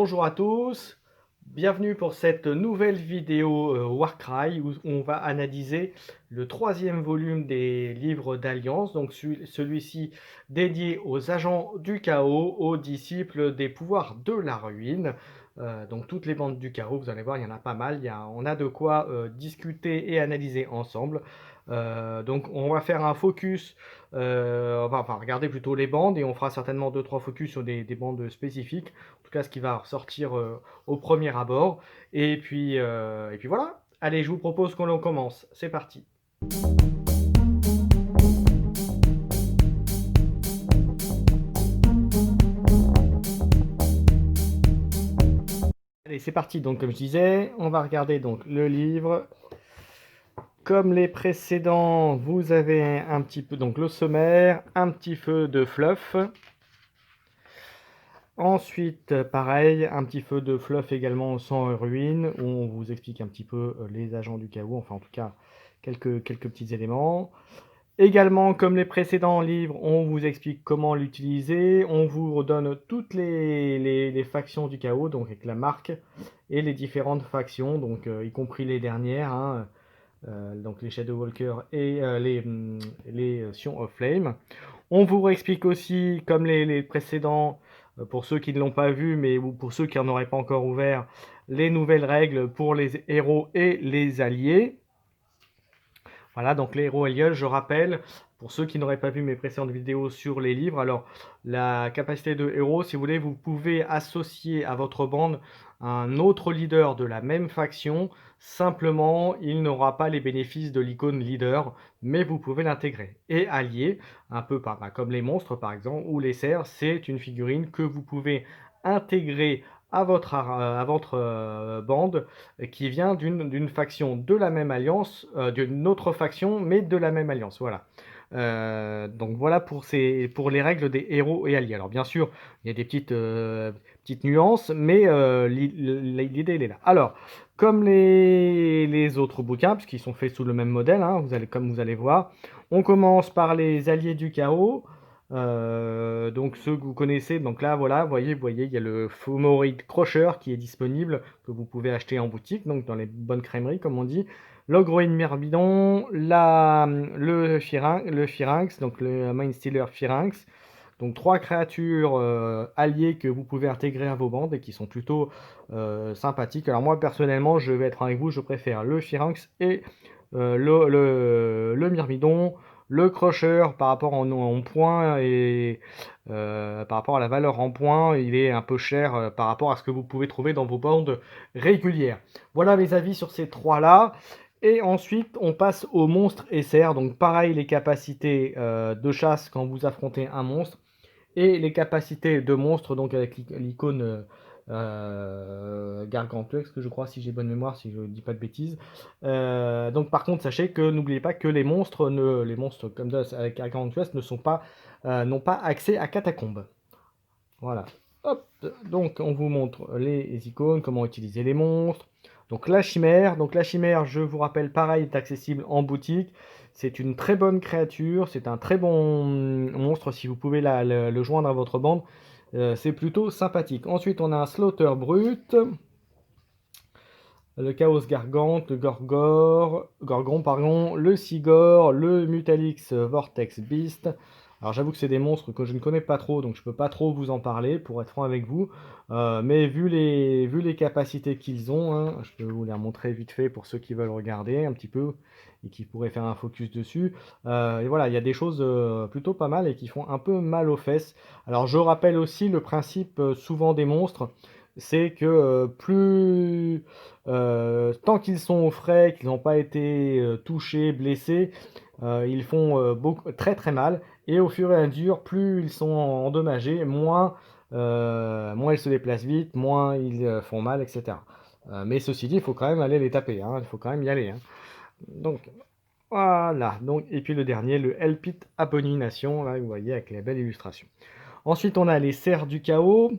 Bonjour à tous, bienvenue pour cette nouvelle vidéo Warcry où on va analyser le troisième volume des livres d'Alliance, donc celui-ci dédié aux agents du chaos, aux disciples des pouvoirs de la ruine. Donc toutes les bandes du chaos, vous allez voir, il y en a pas mal, on a de quoi discuter et analyser ensemble. Donc on va faire un focus, on va regarder plutôt les bandes et on fera certainement 2-3 focus sur des bandes spécifiques, en tout cas ce qui va ressortir au premier abord. Et puis voilà, allez, je vous propose qu'on commence, c'est parti. Allez, c'est parti, donc comme je disais, on va regarder donc le livre. Comme les précédents, vous avez un petit peu donc le sommaire, un petit feu de fluff. Ensuite, pareil, un petit feu de fluff également au sang et ruine, où on vous explique un petit peu les agents du chaos, enfin en tout cas quelques petits éléments. Également, comme les précédents livres, on vous explique comment l'utiliser, on vous redonne toutes les factions du chaos, donc avec la marque, et les différentes factions, donc y compris les dernières, hein, donc les Shadow Walker et les Sion of Flame. On vous réexplique aussi, comme les précédents, pour ceux qui ne l'ont pas vu, mais ou pour ceux qui n'en auraient pas encore ouvert, les nouvelles règles pour les héros et les alliés. Voilà, donc les héros alliés, je rappelle, pour ceux qui n'auraient pas vu mes précédentes vidéos sur les livres, alors la capacité de héros, si vous voulez, vous pouvez associer à votre bande un autre leader de la même faction, simplement il n'aura pas les bénéfices de l'icône leader, mais vous pouvez l'intégrer. Et allié, un peu comme les monstres par exemple, ou les cerfs, c'est une figurine que vous pouvez intégrer à votre bande qui vient d'une faction de la même alliance, d'une autre faction, mais de la même alliance. Voilà. Donc voilà pour les règles des héros et alliés. Alors bien sûr, il y a des petites nuances, mais l'idée elle est là. Alors, comme les autres bouquins, puisqu'ils sont faits sous le même modèle, hein, comme vous allez voir, on commence par les alliés du chaos. Donc ceux que vous connaissez, donc là voilà, vous voyez, il y a le Fomoride Crusher qui est disponible, que vous pouvez acheter en boutique, donc dans les bonnes crèmeries comme on dit. L'Ogroïde Myrmidon, le Phyrinx, donc le Mind Stealer Phyrinx. Donc trois créatures alliées que vous pouvez intégrer à vos bandes et qui sont plutôt sympathiques. Alors moi personnellement, je vais être avec vous, je préfère le Phyrinx et le Myrmidon. Le Crusher, par rapport en points et par rapport à la valeur en points, il est un peu cher par rapport à ce que vous pouvez trouver dans vos bandes régulières. Voilà mes avis sur ces trois-là. Et ensuite, on passe aux monstres SR. Donc pareil, les capacités de chasse quand vous affrontez un monstre. Et les capacités de monstre, donc avec l'icône Gargantuex, que je crois, si j'ai bonne mémoire, si je ne dis pas de bêtises. Donc par contre, sachez que n'oubliez pas que les monstres comme ça avec Gargantuex n'ont pas accès à Catacombes. Voilà. Hop. Donc on vous montre les icônes, comment utiliser les monstres. Donc la chimère, je vous rappelle, pareil, est accessible en boutique. C'est une très bonne créature, c'est un très bon monstre si vous pouvez le joindre à votre bande. C'est plutôt sympathique. Ensuite, on a un Slaughter Brut, le Chaos Gargante, le Gorgon, pardon, le Sigor, le Mutalix Vortex Beast. Alors j'avoue que c'est des monstres que je ne connais pas trop, donc je peux pas trop vous en parler, pour être franc avec vous. Mais vu les capacités qu'ils ont, hein, je peux vous les montrer vite fait pour ceux qui veulent regarder un petit peu et qui pourraient faire un focus dessus. Et voilà, il y a des choses plutôt pas mal et qui font un peu mal aux fesses. Alors je rappelle aussi le principe souvent des monstres, c'est que tant qu'ils sont au frais, qu'ils n'ont pas été touchés, blessés, ils font très très mal. Et au fur et à mesure, plus ils sont endommagés, moins ils se déplacent vite, moins ils font mal, etc. Mais ceci dit, il faut quand même aller les taper, hein, il faut quand même y aller, hein. Donc voilà. Donc, et puis le dernier, le Elpit Abomination, là vous voyez avec les belles illustrations. Ensuite, on a les cerfs du chaos.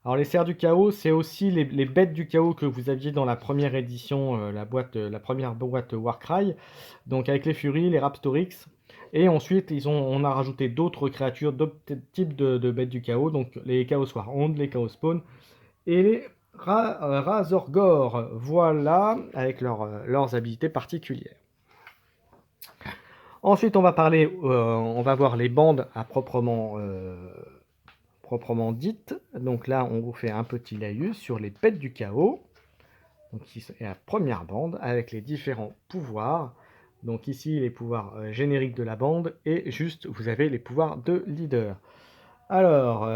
Alors, les cerfs du chaos, c'est aussi les bêtes du chaos que vous aviez dans la première édition, la première boîte Warcry. Donc, avec les Furies, les Raptorix. Et ensuite, on a rajouté d'autres créatures, d'autres types de bêtes du chaos. Donc, les Chaos Warhound, les Chaos Spawn et les Razorgore. Voilà, avec leurs habilités particulières. Ensuite, on va voir les bandes à proprement dites. Donc là, on vous fait un petit laïus sur les bêtes du chaos. Donc ici, la première bande avec les différents pouvoirs. Donc ici, les pouvoirs génériques de la bande et juste, vous avez les pouvoirs de leader. Alors,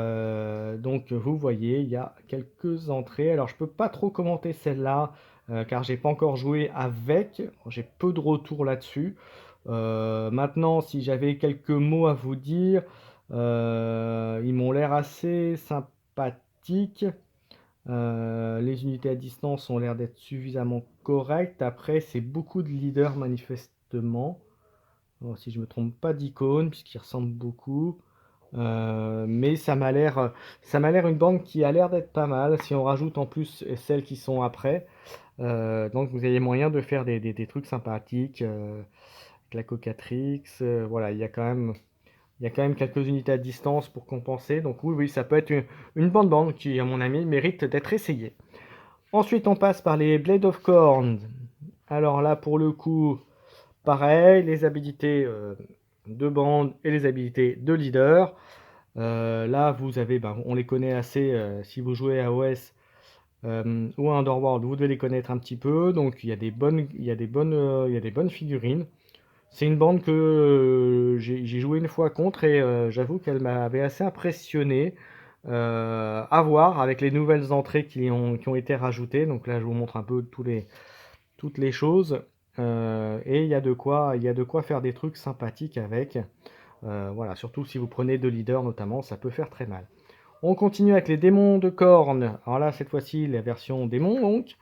donc vous voyez, il y a quelques entrées. Alors, je peux pas trop commenter celle-là car j'ai pas encore joué avec. J'ai peu de retours là-dessus. Maintenant, si j'avais quelques mots à vous dire, ils m'ont l'air assez sympathiques. Les unités à distance ont l'air d'être suffisamment correctes. Après, c'est beaucoup de leaders manifestement. Alors, si je me trompe pas d'icônes, puisqu'ils ressemblent beaucoup. Mais ça m'a l'air une bande qui a l'air d'être pas mal. Si on rajoute en plus celles qui sont après, donc vous avez moyen de faire des trucs sympathiques. Avec la Cocatrix, voilà, il y a quand même quelques unités à distance pour compenser. Donc oui, oui, ça peut être une bonne bande qui, à mon avis, mérite d'être essayée. Ensuite, on passe par les Blade of Corn. Alors là, pour le coup, pareil, les habilités de bande et les habilités de leader. Là, vous avez, ben, on les connaît assez. Si vous jouez à OS ou à Underworld, vous devez les connaître un petit peu. Donc, il y a des bonnes figurines. C'est une bande que j'ai joué une fois contre et j'avoue qu'elle m'avait assez impressionné. À voir avec les nouvelles entrées qui ont été rajoutées. Donc là, je vous montre un peu toutes les choses. Et il y a de quoi faire des trucs sympathiques avec. Voilà, surtout si vous prenez deux leaders notamment, ça peut faire très mal. On continue avec les démons de corne. Alors là, cette fois-ci, la version démon donc.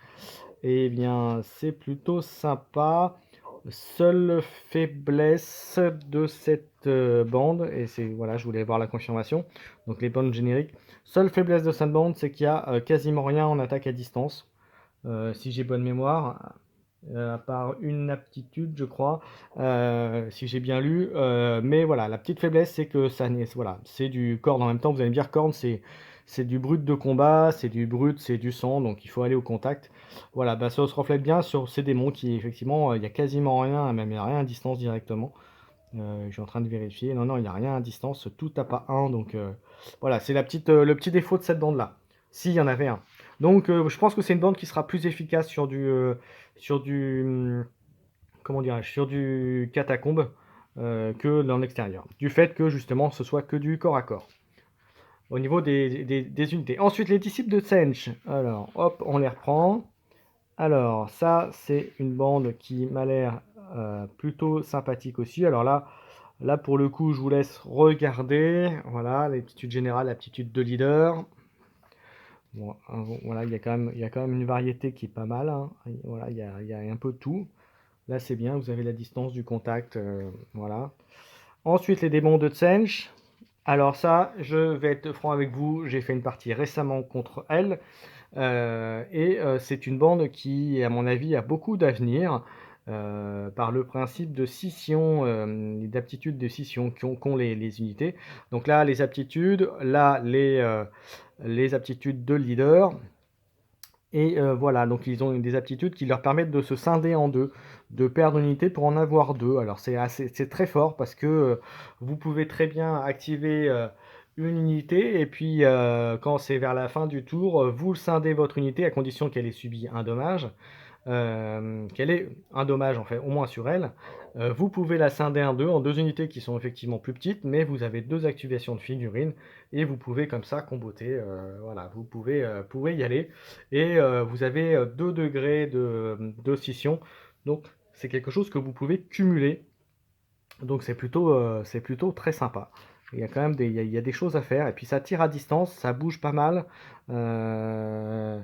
Eh bien, c'est plutôt sympa. Seule faiblesse de cette bande, et c'est voilà, je voulais avoir la confirmation, donc les bandes génériques. Seule faiblesse de cette bande, c'est qu'il y a quasiment rien en attaque à distance, si j'ai bonne mémoire, à part une aptitude, je crois, si j'ai bien lu. Mais voilà, la petite faiblesse, c'est que voilà, c'est du corps en même temps. Vous allez me dire, corne, c'est du brut de combat, c'est du brut, c'est du sang, donc il faut aller au contact. Voilà, bah, ça se reflète bien sur ces démons qui, effectivement, il n'y a quasiment rien, même il n'y a rien à distance directement. Je suis en train de vérifier. Non, non, il n'y a rien à distance, tout tape à 1. Donc voilà, c'est le petit défaut de cette bande-là. S'il y en avait un. Donc je pense que c'est une bande qui sera plus efficace sur du, comment dirais-je, sur du catacombe que dans l'extérieur. Du fait que justement ce soit que du corps à corps. Au niveau des unités. Ensuite, les disciples de Tsench. Alors, hop, on les reprend. Alors, ça, c'est une bande qui m'a l'air plutôt sympathique aussi. Alors là, pour le coup, je vous laisse regarder. Voilà, l'aptitude générale, l'aptitude de leader. Bon, voilà, il y a quand même une variété qui est pas mal, hein. Voilà, il y a un peu de tout. Là, c'est bien, vous avez la distance du contact. Voilà. Ensuite, les démons de Tsench. Alors ça, je vais être franc avec vous, j'ai fait une partie récemment contre elle. C'est une bande qui, à mon avis, a beaucoup d'avenir par le principe de scission, d'aptitude de scission qu'ont les unités. Donc là, les aptitudes, là, les aptitudes de leader. Et voilà, donc ils ont des aptitudes qui leur permettent de se scinder en deux, de perdre une unité pour en avoir deux. Alors c'est très fort parce que vous pouvez très bien activer une unité et puis quand c'est vers la fin du tour, vous scindez votre unité à condition qu'elle ait subi un dommage qu'elle ait un dommage en fait, au moins sur elle. Vous pouvez la scinder en deux unités qui sont effectivement plus petites, mais vous avez deux activations de figurines et vous pouvez comme ça comboter. Voilà, pouvez y aller et vous avez 2 degrés de scission, donc c'est quelque chose que vous pouvez cumuler. Donc c'est plutôt très sympa. Il y a quand même il y a des choses à faire et puis ça tire à distance, ça bouge pas mal. Euh,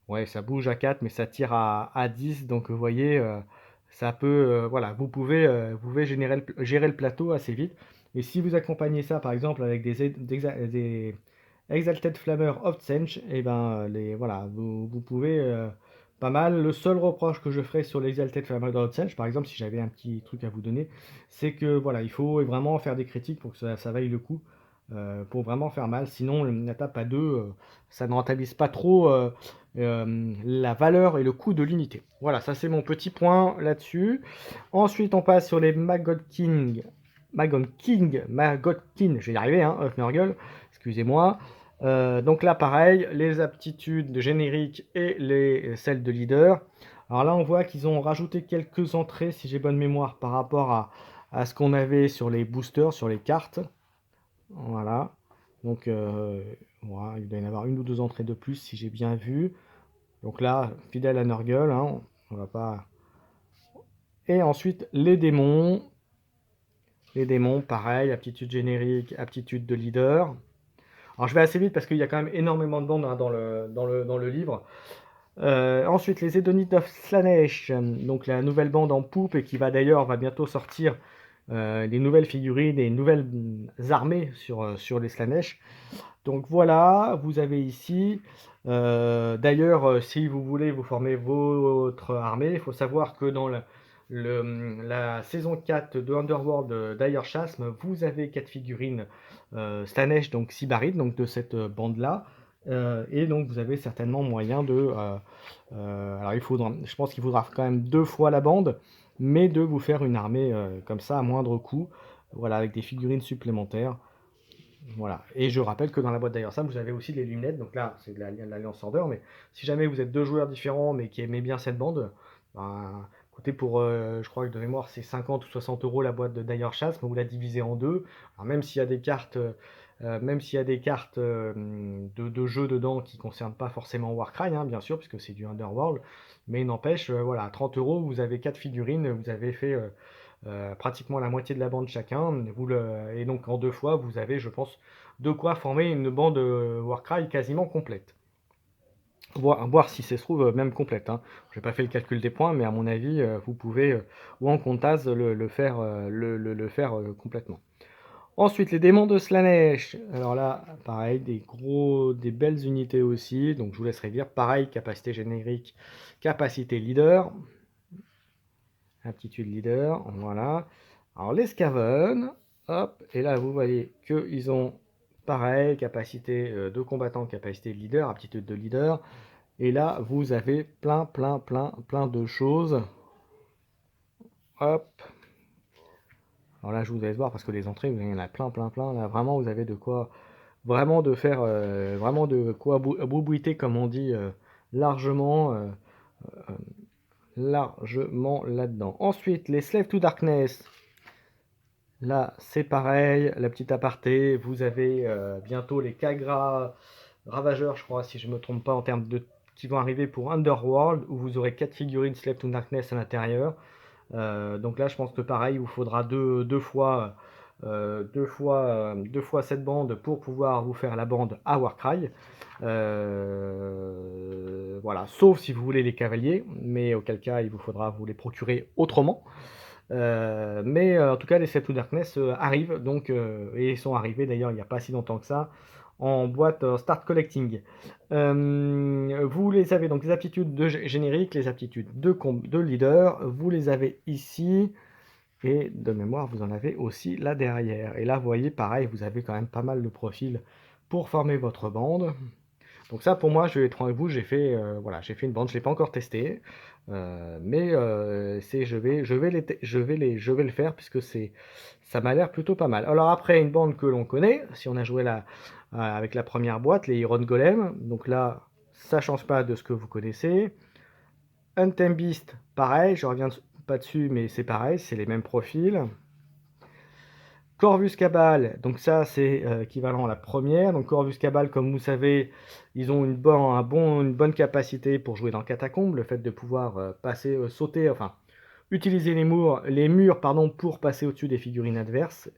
Ouais, ça bouge à 4, mais ça tire à 10. Donc, vous voyez, ça peut. Voilà, vous pouvez gérer le plateau assez vite. Et si vous accompagnez ça, par exemple, avec des Exalted Flammer of Tsench, et ben, voilà, vous pouvez pas mal. Le seul reproche que je ferais sur l'Exalted Flammer of Tsench, par exemple, si j'avais un petit truc à vous donner, c'est que voilà, il faut vraiment faire des critiques pour que ça vaille le coup. pour vraiment faire mal. Sinon, la tape à 2, ça ne rentabilise pas trop la valeur et le coût de l'unité. Voilà, ça c'est mon petit point là-dessus. Ensuite, on passe sur les Magotkin, je vais y arriver, hein, Nurgle, excusez-moi. Donc là, pareil, les aptitudes de générique et celles de leader. Alors là, on voit qu'ils ont rajouté quelques entrées, si j'ai bonne mémoire, par rapport à ce qu'on avait sur les boosters, sur les cartes. Voilà. Donc, voilà, il doit y en avoir une ou deux entrées de plus, si j'ai bien vu. Donc là, fidèle à Nurgle, hein, on va pas... Et ensuite, les démons. Les démons, pareil, aptitude générique, aptitude de leader. Alors je vais assez vite parce qu'il y a quand même énormément de bandes, hein, dans le livre. Ensuite, les Edonites of Slaanesh, donc la nouvelle bande en poupe et qui va bientôt sortir des nouvelles figurines et nouvelles armées sur les Slaanesh. Donc voilà, vous avez ici. D'ailleurs, si vous voulez vous former votre armée, il faut savoir que dans la saison 4 de Underworld d'Air Chasm, vous avez 4 figurines Slaanesh, donc Sybarites, donc de cette bande-là. Et donc vous avez certainement moyen de... alors je pense qu'il faudra quand même 2 fois la bande, mais de vous faire une armée comme ça à moindre coût, voilà, avec des figurines supplémentaires. Voilà. Et je rappelle que dans la boîte d'ailleurs ça, vous avez aussi les lunettes. Donc là, c'est de l'Alliance Order. Mais si jamais vous êtes deux joueurs différents, mais qui aimez bien cette bande, ben, écoutez, je crois que de mémoire, c'est 50 ou 60 euros la boîte de Dire Chasse, mais vous la divisez en deux. Alors même s'il y a des cartes, de jeux dedans qui ne concernent pas forcément Warcry, hein, bien sûr, puisque c'est du Underworld. Mais il n'empêche, voilà, à 30 euros, vous avez 4 figurines, vous avez fait pratiquement la moitié de la bande chacun. Et donc en deux fois, vous avez, je pense, de quoi former une bande Warcry quasiment complète. Voir si ça se trouve même complète. Hein. Je n'ai pas fait le calcul des points, mais à mon avis, vous pouvez, ou en comptase, le faire, complètement. Ensuite, les démons de Slaanesh. Alors là, pareil, des belles unités aussi. Donc je vous laisserai dire. Pareil, capacité générique, capacité leader. Aptitude leader, voilà. Alors les Skaven, hop, et là vous voyez qu'ils ont pareil, capacité de combattant, capacité de leader, aptitude de leader. Et là vous avez plein de choses. Hop. Alors là je vous laisse voir parce que les entrées, il y en a plein. Là vraiment vous avez de quoi vraiment de faire vraiment de quoi boubouiter comme on dit largement largement là-dedans. Ensuite les Slave to Darkness. Là, c'est pareil, la petite aparté, vous avez bientôt les Kagra Ravageurs, je crois, si je ne me trompe pas, en termes de qui vont arriver pour Underworld, où vous aurez 4 figurines Slave to Darkness à l'intérieur. Donc là, je pense que pareil, il vous faudra deux fois cette bande pour pouvoir vous faire la bande à Warcry. Voilà, sauf si vous voulez les cavaliers, mais auquel cas, il vous faudra vous les procurer autrement. Mais en tout cas, les Step to Darkness arrivent, donc, et ils sont arrivés d'ailleurs il n'y a pas si longtemps que ça, en boîte Start Collecting. Vous les avez donc les aptitudes de générique, les aptitudes de leader, vous les avez ici, et de mémoire, vous en avez aussi là derrière. Et là, vous voyez, pareil, vous avez quand même pas mal de profils pour former votre bande. Donc ça, pour moi, je vais être franc avec vous, voilà, j'ai fait une bande, je l'ai pas encore testé, mais je vais le faire puisque ça m'a l'air plutôt pas mal. Alors après, une bande que l'on connaît, si on a joué avec la première boîte, les Iron Golem, donc là, ça change pas de ce que vous connaissez. Untamed Beast, pareil, je reviens pas dessus, mais c'est pareil, c'est les mêmes profils. Corvus Cabal, donc ça c'est équivalent à la première. Donc Corvus Cabal, comme vous savez, ils ont une bonne capacité pour jouer dans Catacombe. Le fait de pouvoir sauter, enfin utiliser les murs pardon, pour passer au-dessus des figurines adverses,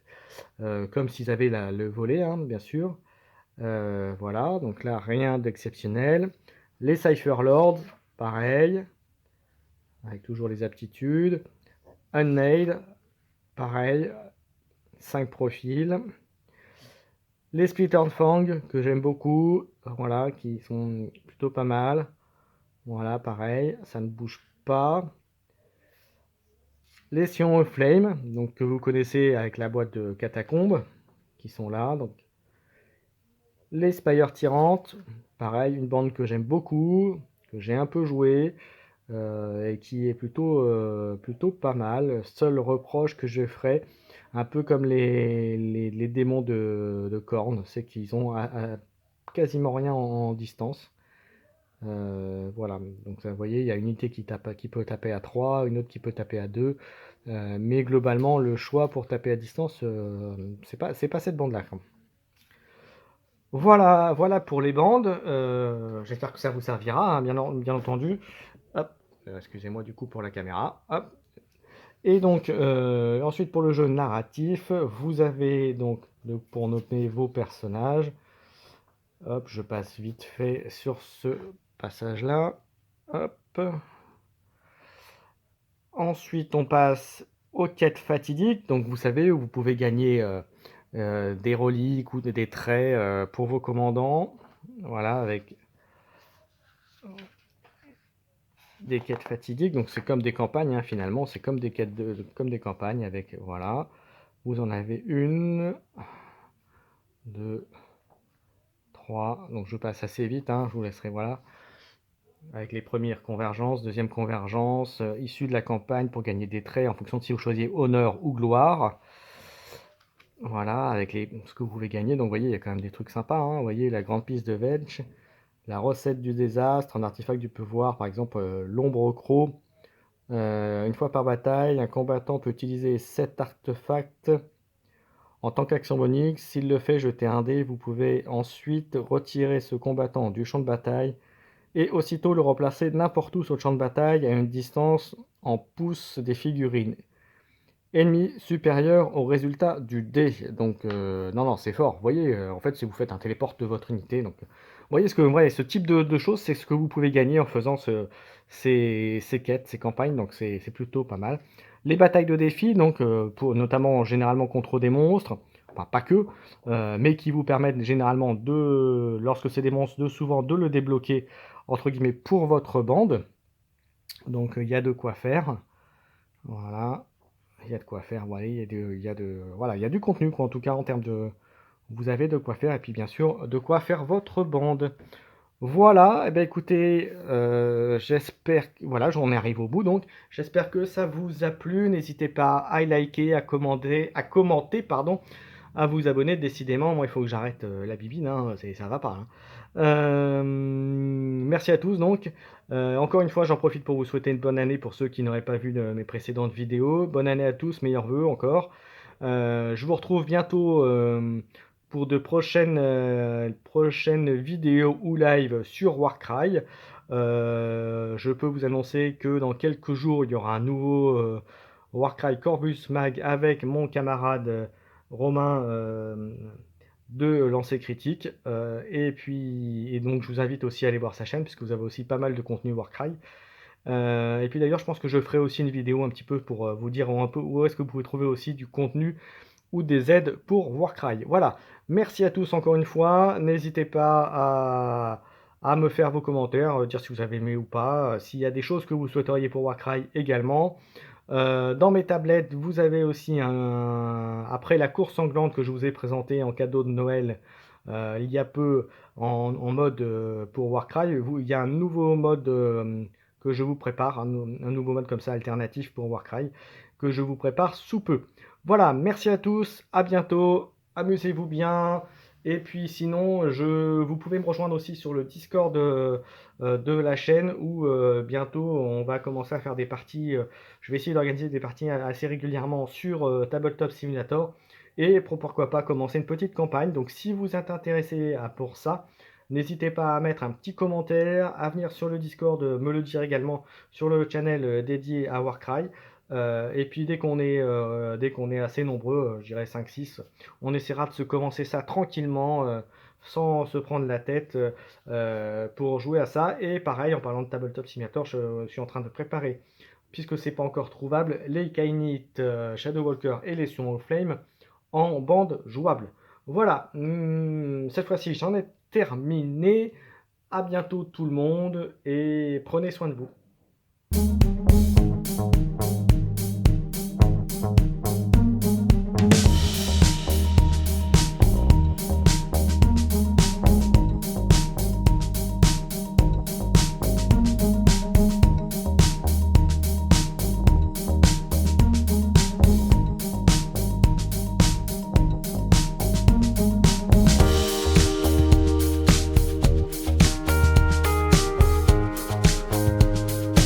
comme s'ils avaient le volet, hein, bien sûr. Voilà, donc là rien d'exceptionnel. Les Cypher Lords, pareil, avec toujours les aptitudes. Unmade, pareil, 5 profils. Les Splinter Fang, que j'aime beaucoup, voilà, qui sont plutôt pas mal. Voilà, pareil, ça ne bouge pas. Les Sion Flame, donc que vous connaissez avec la boîte de Catacombes, qui sont là. Donc Les Spire Tyrantes, pareil, une bande que j'aime beaucoup, que j'ai un peu joué, et qui est plutôt pas mal. Seul reproche que je ferai, un peu comme les démons de Khorne, c'est qu'ils ont quasiment rien en distance. Voilà, donc vous voyez, il y a une unité qui peut taper à 3, une autre qui peut taper à 2, mais globalement, le choix pour taper à distance, c'est pas cette bande-là, quoi. Voilà, voilà pour les bandes. J'espère que ça vous servira, hein, bien entendu. Hop, excusez-moi du coup pour la caméra. Hop. Et donc, ensuite pour le jeu narratif, vous avez donc pour nommer vos personnages. Hop, je passe vite fait sur ce passage-là. Hop. Ensuite, on passe aux quêtes fatidiques. Donc, vous savez, vous pouvez gagner des reliques ou des traits pour vos commandants. Voilà, avec des quêtes fatidiques. Donc, c'est comme des campagnes, hein, finalement. C'est comme des quêtes comme des campagnes avec, voilà. Vous en avez une, deux, trois. Donc, je passe assez vite, hein, je vous laisserai, voilà. Avec les premières convergences, deuxième convergence, issue de la campagne pour gagner des traits en fonction de si vous choisissez honneur ou gloire. Voilà, avec ce que vous pouvez gagner. Donc, vous voyez, il y a quand même des trucs sympas, hein. Vous voyez, la grande piste de Vetch, la recette du désastre, un artefact du pouvoir, par exemple, l'ombre au croc. Une fois par bataille, un combattant peut utiliser cet artefact en tant qu'action bonus. S'il le fait, jetez un dé. Vous pouvez ensuite retirer ce combattant du champ de bataille et aussitôt le remplacer n'importe où sur le champ de bataille à une distance en pouces des figurines ennemi supérieur au résultat du dé. Donc, non, non, c'est fort. Vous voyez, en fait, si vous faites un téléporte de votre unité, donc, vous voyez, ce type de choses, c'est ce que vous pouvez gagner en faisant ces quêtes, ces campagnes, donc c'est plutôt pas mal. Les batailles de défi, donc, notamment généralement contre des monstres, enfin pas que, mais qui vous permettent généralement lorsque c'est des monstres, souvent de le débloquer, entre guillemets, pour votre bande. Donc, il y a de quoi faire. Voilà. Il y a de quoi faire, voilà, voilà, il y a du contenu, quoi, en tout cas, en termes de... Vous avez de quoi faire, et puis bien sûr, de quoi faire votre bande. Voilà, et bien écoutez, j'espère... Voilà, j'en arrive au bout, donc. J'espère que ça vous a plu. N'hésitez pas à liker, à commenter, pardon, à vous abonner. Décidément, moi, il faut que j'arrête la bibine, hein, ça va pas, hein. Merci à tous, donc. Encore une fois, j'en profite pour vous souhaiter une bonne année pour ceux qui n'auraient pas vu mes précédentes vidéos. Bonne année à tous, meilleurs vœux encore. Je vous retrouve bientôt pour de prochaines vidéos ou live sur Warcry. Je peux vous annoncer que dans quelques jours, il y aura un nouveau Warcry Corvus Mag avec mon camarade Romain de Lancer Critique. Et donc, je vous invite aussi à aller voir sa chaîne, puisque vous avez aussi pas mal de contenu Warcry. Et puis d'ailleurs, je pense que je ferai aussi une vidéo un petit peu pour vous dire un peu où est-ce que vous pouvez trouver aussi du contenu ou des aides pour Warcry. Voilà, merci à tous encore une fois. N'hésitez pas à me faire vos commentaires, dire si vous avez aimé ou pas, s'il y a des choses que vous souhaiteriez pour Warcry également. Dans mes tablettes, vous avez aussi après la course sanglante que je vous ai présentée en cadeau de Noël il y a peu en mode pour Warcry, il y a un nouveau mode que je vous prépare, un nouveau mode comme ça alternatif pour Warcry, que je vous prépare sous peu. Voilà, merci à tous, à bientôt, amusez-vous bien. Et puis sinon, vous pouvez me rejoindre aussi sur le Discord de la chaîne où bientôt on va commencer à faire des parties. Je vais essayer d'organiser des parties assez régulièrement sur Tabletop Simulator et pourquoi pas commencer une petite campagne. Donc si vous êtes intéressé pour ça, n'hésitez pas à mettre un petit commentaire, à venir sur le Discord, me le dire également sur le channel dédié à Warcry. Et puis dès qu'on est assez nombreux, je dirais 5-6, on essaiera de se commencer ça tranquillement, sans se prendre la tête pour jouer à ça. Et pareil, en parlant de Tabletop Simulator, je suis en train de préparer, puisque c'est pas encore trouvable, les Kainite, Shadow Walker et les Sion of Flame en bande jouable. Voilà, cette fois-ci j'en ai terminé. À bientôt tout le monde et prenez soin de vous.